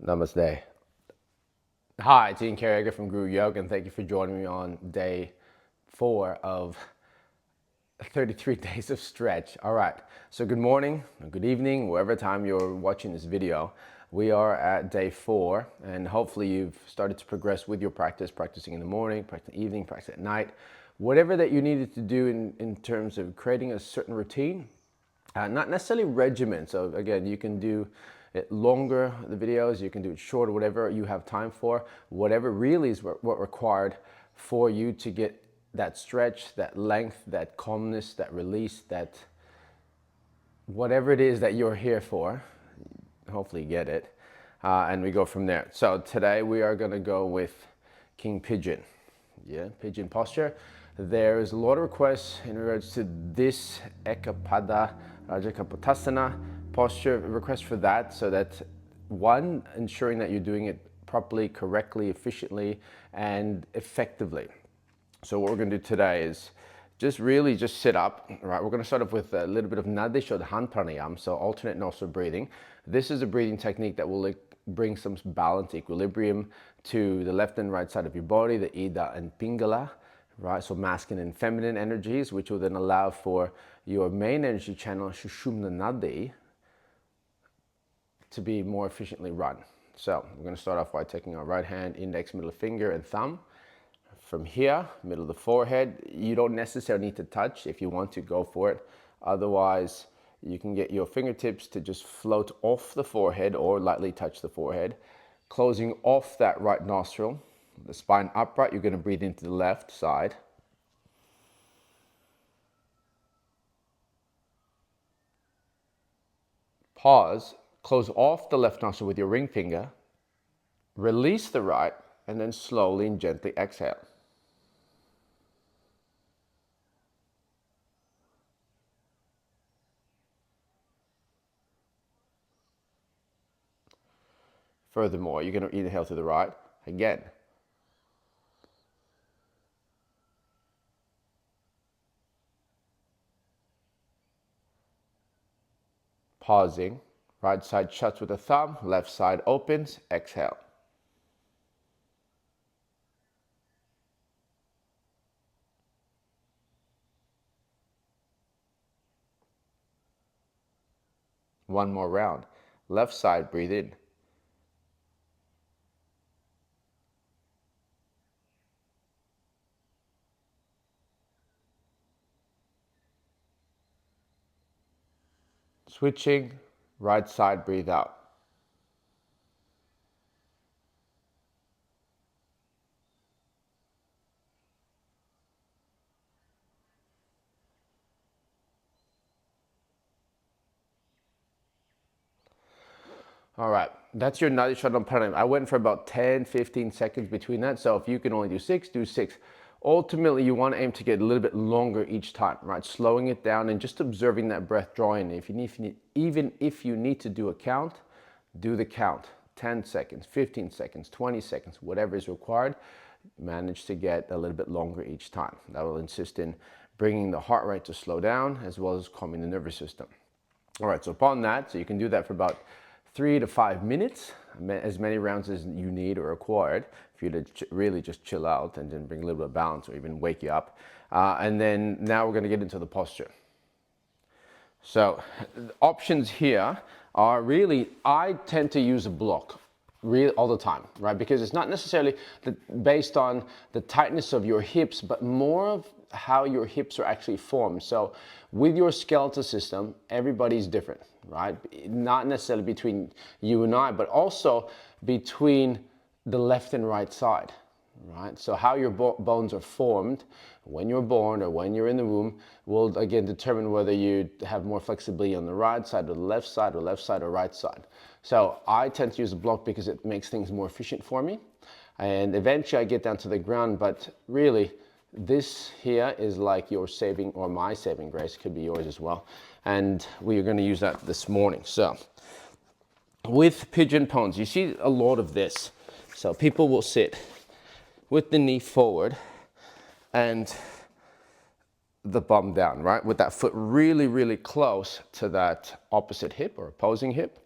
Namaste. Hi, it's Ian Carriger from Gewrew Yoga, and thank you for joining me on day 4 of 33 days of stretch. All right, so good morning, or good evening, wherever time you're watching this video. We are at day 4, and hopefully you've started to progress with your practice, practicing in the morning, practicing evening, practice at night. Whatever that you needed to do in terms of creating a certain routine, not necessarily regimen. So again, you can do it longer, the videos, you can do it shorter, whatever you have time for, whatever really is what required for you to get that stretch, that length, that calmness, that release, that whatever it is that you're here for, hopefully you get it. And we go from there. So today we are gonna go with King Pigeon. Yeah, pigeon posture. There is a lot of requests in regards to this Eka Pada Raja Kapotasana posture, request for that, so that one, ensuring that you're doing it properly, correctly, efficiently, and effectively. So what we're going to do today is just really just sit up. Right, we're going to start off with a little bit of Nadi Shodhana Pranayama, so alternate nostril breathing. This is a breathing technique that will bring some balance, equilibrium to the left and right side of your body, the Ida and Pingala, right? So masculine and feminine energies, which will then allow for your main energy channel, Shushumna Nadi, to be more efficiently run. So we're going to start off by taking our right hand, index, middle finger, and thumb. From here, middle of the forehead, you don't necessarily need to touch. If you want to, go for it. Otherwise, you can get your fingertips to just float off the forehead or lightly touch the forehead, closing off that right nostril. The spine upright, you're going to breathe into the left side. Pause, close off the left nostril with your ring finger, release the right, and then slowly and gently exhale. Furthermore, you're going to inhale to the right again. Pausing, right side shuts with the thumb, left side opens, exhale. One more round. Left side, breathe in. Switching, right side, breathe out. All right, that's your Nadi Shodhana Pranayama. I went for about 10, 15 seconds between that. So if you can only do 6, do 6. Ultimately, you want to aim to get a little bit longer each time, right? Slowing it down and just observing that breath drawing. Even if you need to do a count, do the count. 10 seconds, 15 seconds, 20 seconds, whatever is required. Manage to get a little bit longer each time. That will insist in bringing the heart rate to slow down as well as calming the nervous system. All right, so upon that, so you can do that for about 3 to 5 minutes, as many rounds as you need or required for you to really just chill out and then bring a little bit of balance or even wake you up. And then now we're going to get into the posture. So the options here are really, I tend to use a block really all the time, right? Because it's not necessarily based on the tightness of your hips, but more of how your hips are actually formed. So with your skeletal system, everybody's different, right? Not necessarily between you and I, but also between the left and right side, right? So how your bones are formed when you're born or when you're in the womb will again determine whether you have more flexibility on the right side or the left side or right side. So I tend to use a block because it makes things more efficient for me. And eventually I get down to the ground, but really this here is like your saving or my saving grace, could be yours as well. And we are going to use that this morning. So with pigeon pose, you see a lot of this. So people will sit with the knee forward and the bum down, right? With that foot really, really close to that opposite hip or opposing hip.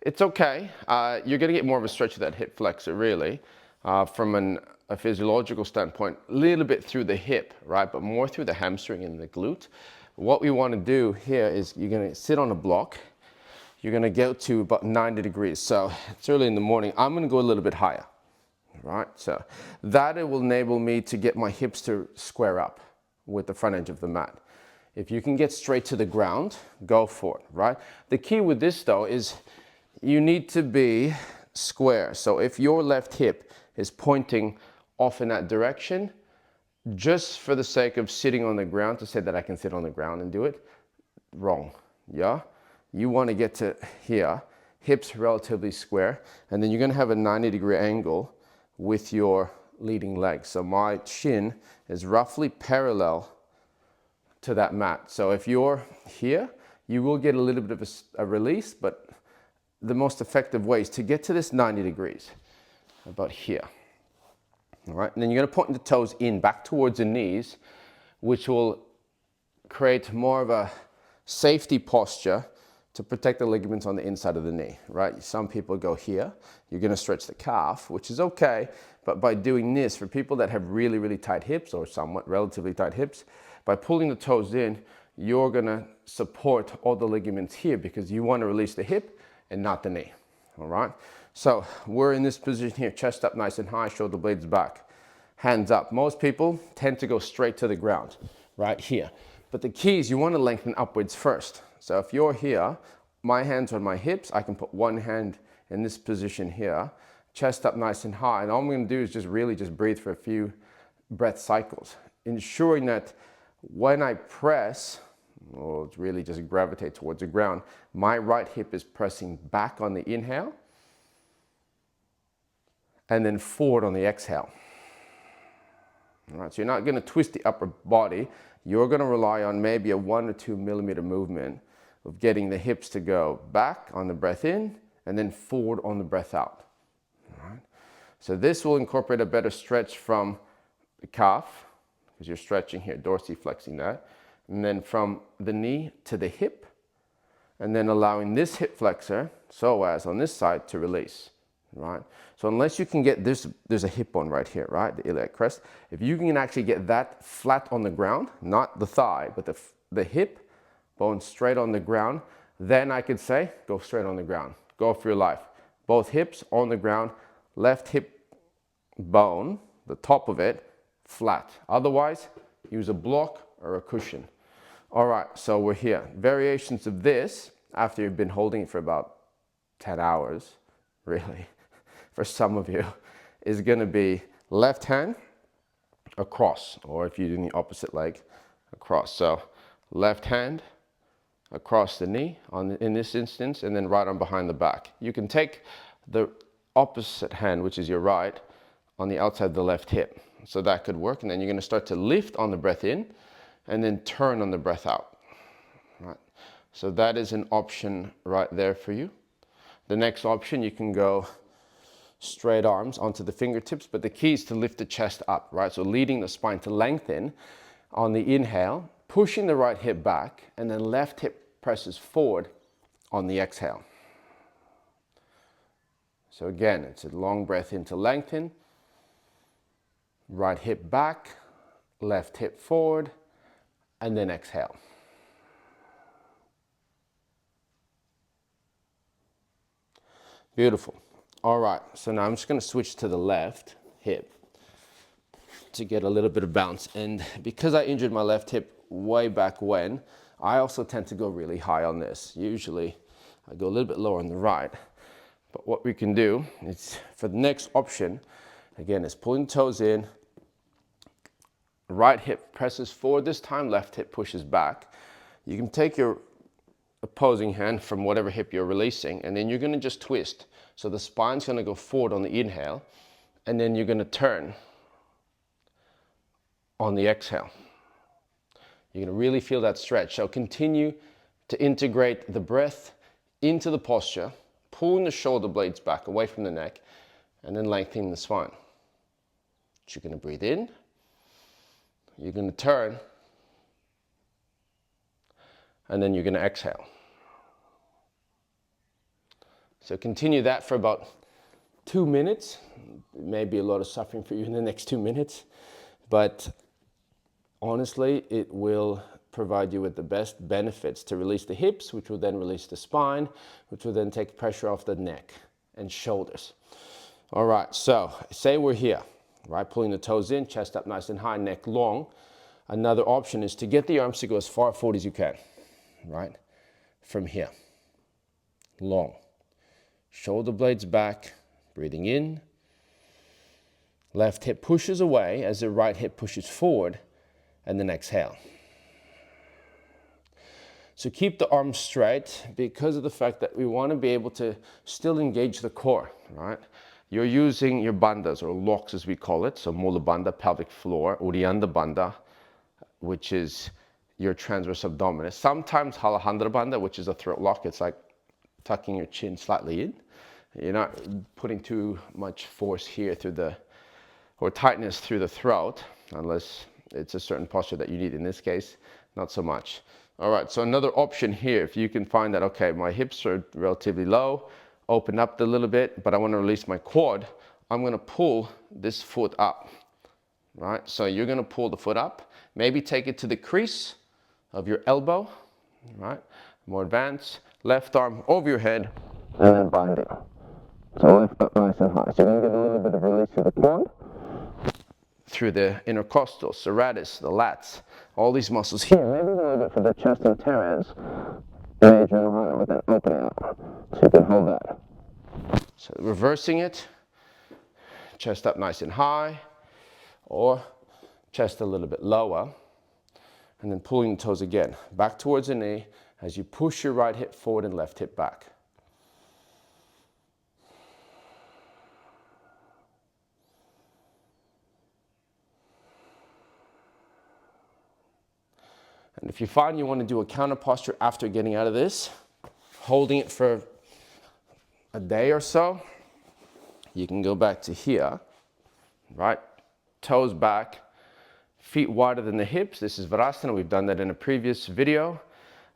It's okay. You're going to get more of a stretch of that hip flexor, really, from a physiological standpoint, a little bit through the hip, right? But more through the hamstring and the glute. What we want to do here is you're going to sit on a block. You're going to go to about 90 degrees. So it's early in the morning. I'm going to go a little bit higher, right? So that it will enable me to get my hips to square up with the front edge of the mat. If you can get straight to the ground, go for it, right? The key with this though is you need to be square. So if your left hip is pointing off in that direction, just for the sake of sitting on the ground, to say that I can sit on the ground and do it, wrong, yeah? You want to get to here, hips relatively square, and then you're going to have a 90-degree angle with your leading leg. So my shin is roughly parallel to that mat. So if you're here, you will get a little bit of a release, but the most effective way is to get to this 90 degrees, about here. All right, and then you're going to point the toes in back towards the knees, which will create more of a safety posture to protect the ligaments on the inside of the knee, right? Some people go here, you're going to stretch the calf, which is okay, but by doing this, for people that have really, really tight hips or somewhat relatively tight hips, by pulling the toes in, you're going to support all the ligaments here because you want to release the hip and not the knee, all right? So we're in this position here, chest up nice and high, shoulder blades back, hands up. Most people tend to go straight to the ground, right here. But the key is you want to lengthen upwards first. So if you're here, my hands on my hips, I can put one hand in this position here, chest up nice and high. And all I'm going to do is just really just breathe for a few breath cycles, ensuring that when I press, or really just gravitate towards the ground, my right hip is pressing back on the inhale and then forward on the exhale. All right, so you're not going to twist the upper body. You're going to rely on maybe a 1 or 2 millimeter movement of getting the hips to go back on the breath in and then forward on the breath out. All right. So this will incorporate a better stretch from the calf, because you're stretching here, dorsiflexing that, and then from the knee to the hip, and then allowing this hip flexor, so as on this side, to release. Right? So unless you can get this, there's a hip bone right here, right? The iliac crest. If you can actually get that flat on the ground, not the thigh, but the hip bone straight on the ground, then I could say, go straight on the ground. Go for your life. Both hips on the ground, left hip bone, the top of it, flat. Otherwise, use a block or a cushion. All right, so we're here. Variations of this, after you've been holding it for about 10 hours, really, for some of you, is going to be left hand across, or if you're doing the opposite leg, across. So left hand across the knee in this instance, and then right arm behind the back. You can take the opposite hand, which is your right, on the outside of the left hip. So that could work. And then you're going to start to lift on the breath in and then turn on the breath out. Right. So that is an option right there for you. The next option, you can go straight arms onto the fingertips, but the key is to lift the chest up, right? So leading the spine to lengthen on the inhale, pushing the right hip back, and then left hip presses forward on the exhale. So again, it's a long breath in to lengthen, right hip back, left hip forward, and then exhale. Beautiful. All right, so now I'm just going to switch to the left hip to get a little bit of bounce. And because I injured my left hip way back when, I also tend to go really high on this. Usually I go a little bit lower on the right. But what we can do is, for the next option, again, is pulling the toes in, right hip presses forward this time, left hip pushes back. You can take your opposing hand from whatever hip you're releasing, and then you're going to just twist. So the spine's going to go forward on the inhale, and then you're going to turn on the exhale. You're going to really feel that stretch. So continue to integrate the breath into the posture, pulling the shoulder blades back away from the neck, and then lengthening the spine. So you're going to breathe in, you're going to turn, and then you're going to exhale. So continue that for about 2 minutes. It may be a lot of suffering for you in the next 2 minutes, but honestly, it will provide you with the best benefits to release the hips, which will then release the spine, which will then take pressure off the neck and shoulders. All right, so say we're here, right? Pulling the toes in, chest up nice and high, neck long. Another option is to get the arms to go as far forward as you can, right? From here, long. Shoulder blades back, breathing in. Left hip pushes away as the right hip pushes forward, and then exhale. So keep the arms straight because of the fact that we want to be able to still engage the core, right? You're using your bandhas, or locks as we call it, so Mula Bandha, pelvic floor, Uddiyana Bandha, which is your transverse abdominis. Sometimes Halahandra Bandha, which is a throat lock. It's like tucking your chin slightly in. You're not putting too much force here through the, or tightness through the throat, unless it's a certain posture that you need. In this case, not so much. All right, so another option here, if you can find that, okay, my hips are relatively low, open up a little bit, but I want to release my quad, I'm going to pull this foot up, right? So you're going to pull the foot up, maybe take it to the crease of your elbow, right? More advanced, left arm over your head, and then bind it. So lift up nice and high. So you're going to get a little bit of release through the quad, through the intercostal, serratus, the lats, all these muscles here. Maybe a little bit for the chest and teres, major and minor, with that opening up. So you can hold that. So reversing it, chest up nice and high, or chest a little bit lower, and then pulling the toes again, back towards the knee as you push your right hip forward and left hip back. And if you find you want to do a counter posture after getting out of this, holding it for a day or so, you can go back to here, right? Toes back, feet wider than the hips. This is Virasana. We've done that in a previous video.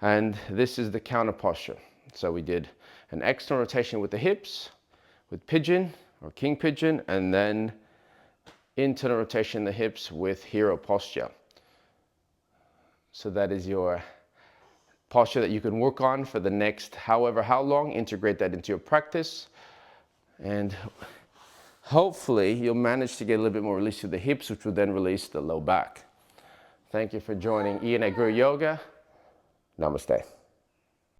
And this is the counter posture. So we did an external rotation with the hips, with pigeon or king pigeon, and then internal rotation in the hips with hero posture. So that is your posture that you can work on for the next however how long. Integrate that into your practice, and hopefully you'll manage to get a little bit more release to the hips, which will then release the low back. Thank you for joining Ian at Gewrew Yoga. Namaste.